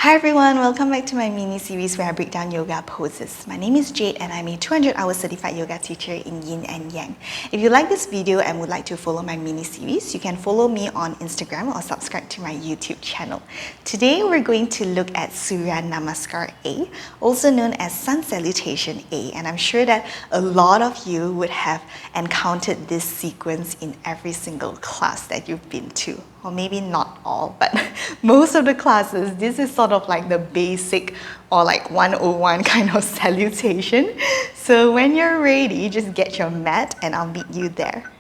Hi everyone, welcome back to my mini series where I break down yoga poses. My name is Jade and I'm a 200-hour certified yoga teacher in Yin and Yang. If you like this video and would like to follow my mini series, you can follow me on Instagram or subscribe to my YouTube channel. Today we're going to look at Surya Namaskar A, also known as Sun Salutation A, and I'm sure that a lot of you would have encountered this sequence in every single class that you've been to. Or maybe not all, but most of the classes, this is sort of like the basic or like 101 kind of salutation. So when you're ready, just get your mat and I'll meet you there.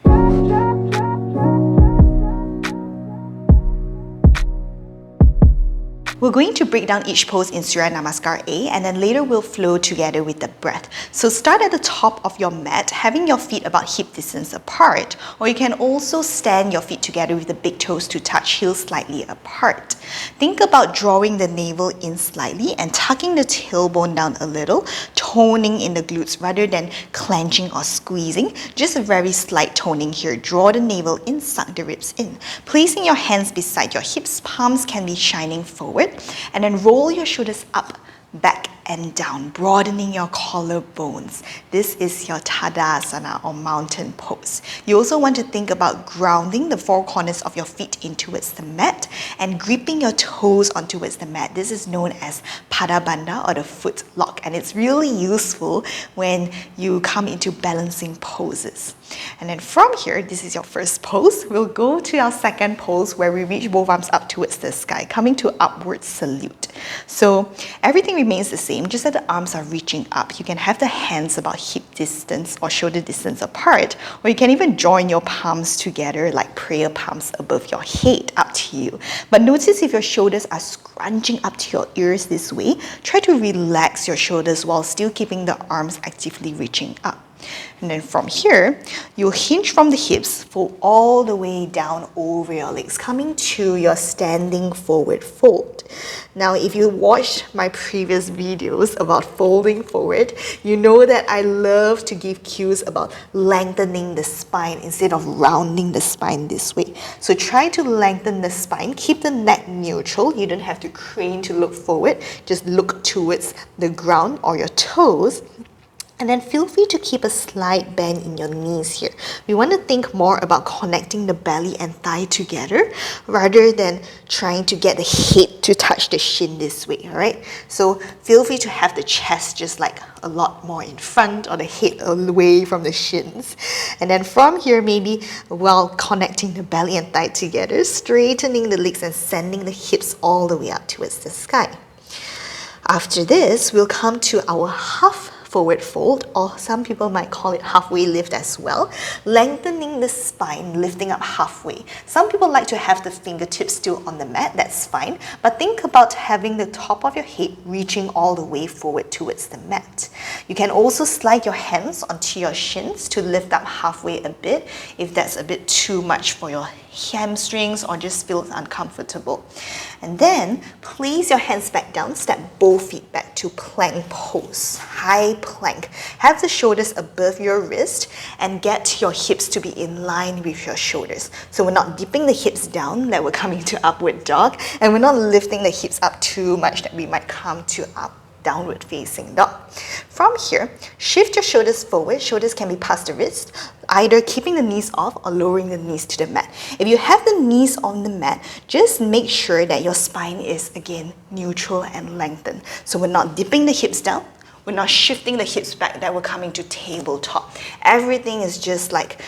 We're going to break down each pose in Surya Namaskar A and then later we'll flow together with the breath. So start at the top of your mat, having your feet about hip distance apart, or you can also stand your feet together with the big toes to touch heels slightly apart. Think about drawing the navel in slightly and tucking the tailbone down a little, toning in the glutes rather than clenching or squeezing. Just a very slight toning here. Draw the navel in, suck the ribs in. Placing your hands beside your hips, palms can be shining forward. And then roll your shoulders up, back and down, broadening your collarbones. This is your Tadasana or mountain pose. You also want to think about grounding the four corners of your feet in towards the mat and gripping your toes on towards the mat. This is known as Bandha or the foot lock, and it's really useful when you come into balancing poses. And then from here, this is your first pose. We'll go to our second pose where we reach both arms up towards the sky, coming to upward salute. So everything remains the same, just that the arms are reaching up. You can have the hands about hip distance or shoulder distance apart, or you can even join your palms together like prayer palms above your head, up to you. But notice if your shoulders are scrunching up to your ears this way, try to relax your shoulders while still keeping the arms actively reaching up. And then from here, you'll hinge from the hips, fold all the way down over your legs, coming to your standing forward fold. Now, if you watched my previous videos about folding forward, you know that I love to give cues about lengthening the spine instead of rounding the spine this way. So try to lengthen the spine, keep the neck neutral. You don't have to crane to look forward, just look towards the ground or your toes. And then feel free to keep a slight bend in your knees here. We want to think more about connecting the belly and thigh together rather than trying to get the head to touch the shin this way, alright? So feel free to have the chest just like a lot more in front or the head away from the shins. And then from here, maybe while connecting the belly and thigh together, straightening the legs and sending the hips all the way up towards the sky. After this, we'll come to our half forward fold, or some people might call it halfway lift as well, lengthening the spine, lifting up halfway. Some people like to have the fingertips still on the mat, that's fine, but think about having the top of your head reaching all the way forward towards the mat. You can also slide your hands onto your shins to lift up halfway a bit if that's a bit too much for your hamstrings or just feels uncomfortable. And then place your hands back down, step both feet back to plank pose, high plank. Have the shoulders above your wrist and get your hips to be in line with your shoulders. So we're not dipping the hips down that we're coming to upward dog, and we're not lifting the hips up too much that we might come to downward facing dog. From here, shift your shoulders forward. Shoulders can be past the wrist, either keeping the knees off or lowering the knees to the mat. If you have the knees on the mat, just make sure that your spine is again neutral and lengthened. So we're not dipping the hips down, we're not shifting the hips back that we're coming to tabletop. Everything is just like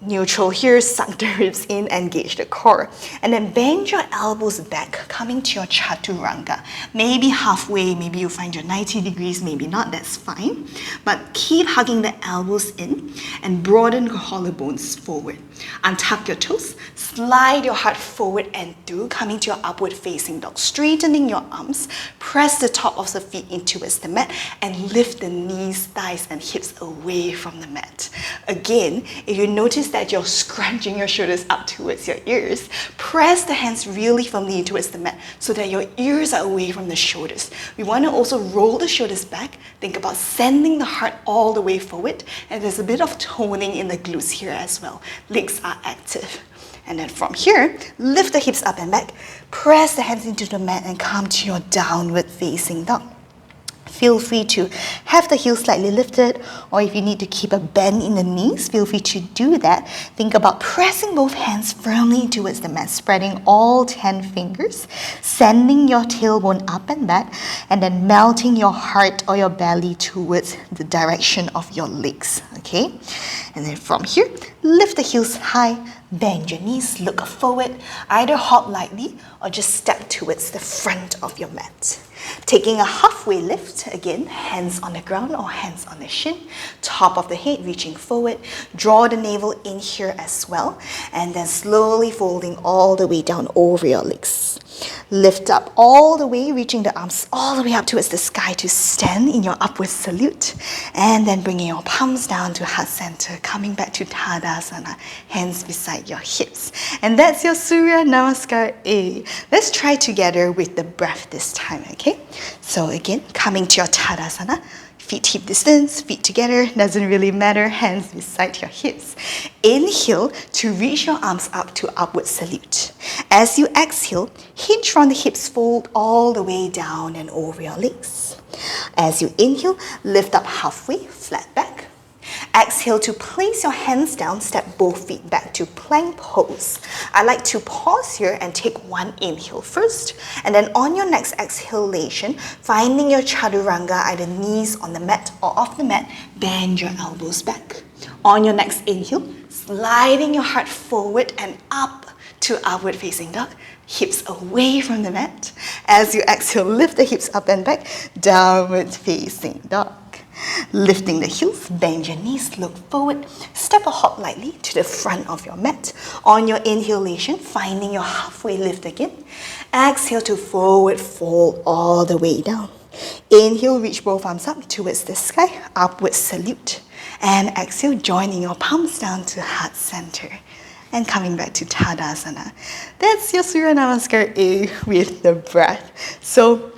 neutral here, suck the ribs in, engage the core. And then bend your elbows back, coming to your Chaturanga. Maybe halfway, maybe you find your 90 degrees, maybe not, that's fine. But keep hugging the elbows in and broaden your collarbones forward. Untuck your toes, slide your heart forward and through, coming to your upward facing dog. Straightening your arms, press the top of the feet in towards the mat and lift the knees, thighs and hips away from the mat. Again, if you notice that you're scrunching your shoulders up towards your ears, press the hands really firmly towards the mat so that your ears are away from the shoulders. We want to also roll the shoulders back. Think about sending the heart all the way forward, and there's a bit of toning in the glutes here as well. Legs are active. And then from here, lift the hips up and back, press the hands into the mat and come to your downward facing dog. Feel free to have the heels slightly lifted, or if you need to keep a bend in the knees, feel free to do that. Think about pressing both hands firmly towards the mat, spreading all 10 fingers, sending your tailbone up and back, and then melting your heart or your belly towards the direction of your legs, okay? And then from here, lift the heels high, bend your knees, look forward, either hop lightly or just step towards the front of your mat. Taking a halfway lift, again, hands on the ground or hands on the shin, top of the head reaching forward, draw the navel in here as well, and then slowly folding all the way down over your legs. Lift up all the way, reaching the arms all the way up towards the sky to stand in your upward salute, and then bringing your palms down to heart center, coming back to Tadasana, hands beside your hips. And that's your Surya Namaskar A. Let's try together with the breath this time, okay? So again, coming to your Tadasana, feet hip distance, feet together, doesn't really matter, hands beside your hips. Inhale to reach your arms up to upward salute. As you exhale, hinge from the hips, fold all the way down and over your legs. As you inhale, lift up halfway, flat back. Exhale to place your hands down, step both feet back to plank pose. I like to pause here and take one inhale first, and then on your next exhalation, finding your Chaturanga, either knees on the mat or off the mat, bend your elbows back. On your next inhale, sliding your heart forward and up to upward facing dog, hips away from the mat. As you exhale, lift the hips up and back, downward facing dog. Lifting the heels, bend your knees, look forward, step or hop lightly to the front of your mat. On your inhalation, finding your halfway lift again. Exhale to forward fold all the way down. Inhale, reach both arms up towards the sky, upward salute. And exhale, joining your palms down to heart center. And coming back to Tadasana. That's your Surya Namaskar A with the breath. So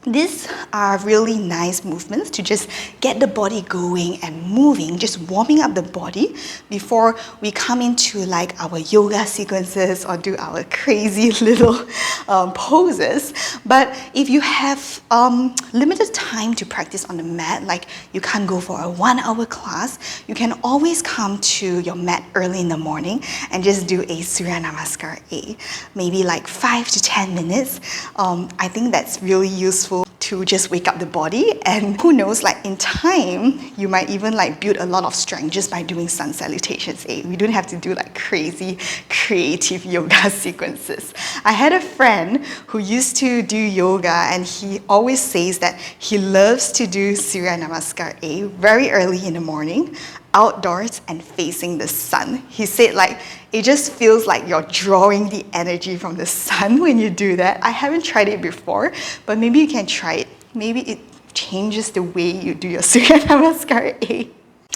these are really nice movements to just get the body going and moving, just warming up the body before we come into like our yoga sequences or do our crazy little poses. But if you have limited time to practice on the mat, like you can't go for a 1-hour class, you can always come to your mat early in the morning and just do a Surya Namaskar A. Maybe like 5 to 10 minutes. I think that's really useful to just wake up the body, and who knows, like in time you might even like build a lot of strength just by doing sun salutations. We don't have to do like crazy creative yoga sequences. I had a friend who used to do yoga, and he always says that he loves to do Surya Namaskar A very early in the morning, outdoors and facing the sun. He said like it just feels like you're drawing the energy from the sun when you do that. I haven't tried it before, but maybe you can try it. Maybe it changes the way you do your Surya Namaskar A.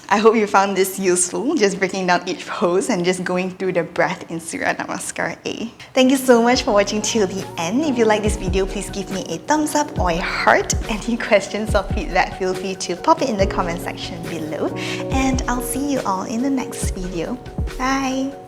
I hope you found this useful, just breaking down each pose and just going through the breath in Surya Namaskar A. Thank you so much for watching till the end. If you like this video, please give me a thumbs up or a heart. Any questions or feedback, feel free to pop it in the comment section below. And I'll see you all in the next video. Bye!